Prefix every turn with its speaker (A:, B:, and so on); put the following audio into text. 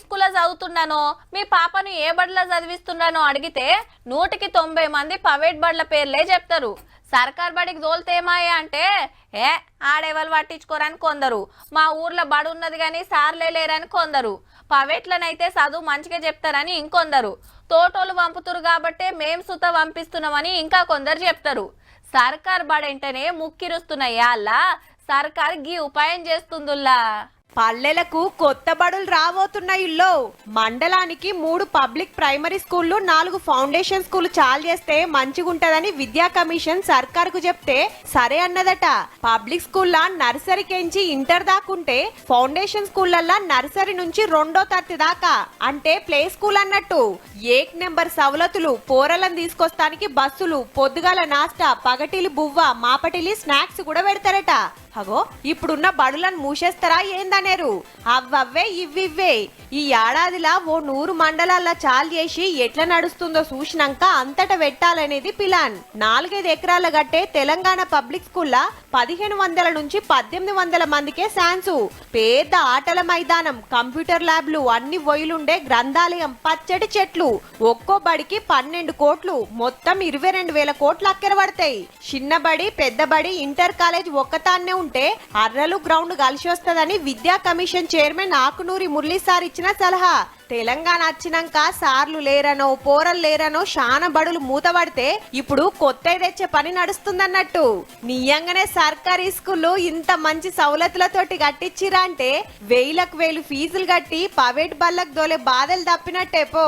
A: స్కూల్లో చదువుతున్నానో మీ పాపను ఏ బడిలో చదివిస్తున్నానో అడిగితే 190 మంది ప్రైవేట్ బడుల పేర్లే చెప్తారు. సర్కార్ బడికి తోలితేమాయే అంటే ఆడేవాళ్ళు పట్టించుకోరని కొందరు, మా ఊర్లో బడి ఉన్నది కానీ సార్లే లేరని కొందరు, ప్రైవేట్లనైతే చదువు మంచిగా చెప్తారని ఇంకొందరు, తోటోళ్ళు పంపుతురు కాబట్టే మేం సుత పంపిస్తున్నామని ఇంకా కొందరు చెప్తారు. సర్కార్ బడంటేనే ముక్కిరుస్తున్నాయి అల్లా సర్కార్ గీ ఉపాయం చేస్తుందిలా.
B: పల్లెలకు కొత్త బడులు రాబోతున్నాయిల్లో. మండలానికి 3 పబ్లిక్ ప్రైమరీ స్కూళ్లు 4 ఫౌండేషన్ స్కూల్ చాలు చేస్తే మంచిగుంటదని విద్యా కమిషన్ సర్కార్కు చెప్తే సరే అన్నదట. పబ్లిక్ స్కూల్ల నర్సరీకెంచి ఇంటర్ దాకుంటే ఫౌండేషన్ స్కూళ్లల్లా నర్సరీ నుంచి 2వ తరగతి దాకా అంటే ప్లే స్కూల్ అన్నట్టు. ఏక్ నెంబర్ సవలతులు, పోరలను తీసుకొస్తానికి బస్సులు, పొద్దుగాల నాస్టా, పగటిలి బువ్వ, మాపటిలి స్నాక్స్ కూడా పెడతారట. అగో ఇప్పుడున్న బడులను మూసేస్తారా ఏందనేరు. అవ్వవ్వే ఇవ్వివ్వే ఈ ఏడాదిలా ఓ 100 మండలాల్లో చాలు చేసి ఎట్లా నడుస్తుందో చూసినాక అంతటా పెట్టాలనేది ప్లాన్. 4-5 ఎకరాల గట్టే తెలంగాణ పబ్లిక్ స్కూల్లో 1500 నుంచి 1800 మందికే ఛాన్సు. పెద్ద ఆటల మైదానం, కంప్యూటర్ ల్యాబ్లు, అన్ని వొయ్యులుండే గ్రంథాలయం, పచ్చడి చెట్లు. ఒక్కో బడికి 12 కోట్లు, మొత్తం 22,000 కోట్లు అక్కెర పడతాయి. చిన్న బడి, పెద్ద బడి, ఇంటర్ కాలేజ్ ఒక్కతాన్నే ఉంటే అర్రలు గ్రౌండ్ కలిసి వస్తుందని విద్యా commission chairman Akunuri Murali sir ఇచ్చిన సలహా. తెలంగాణ వచ్చినాక సార్లు లేరనో పోరలు లేరనో శానా బడులు మూతబడితే ఇప్పుడు కొత్త తెచ్చే పని నడుస్తుందన్నట్టు. నియంగానే సర్కారీ స్కూళ్ళు ఇంత మంచి సౌలతులతోటి కట్టించిరా అంటే 1000కు 1000 ఫీజులు కట్టి ప్రైవేట్ బళ్ళకు దోలే బాధలు తప్పినట్టే పో.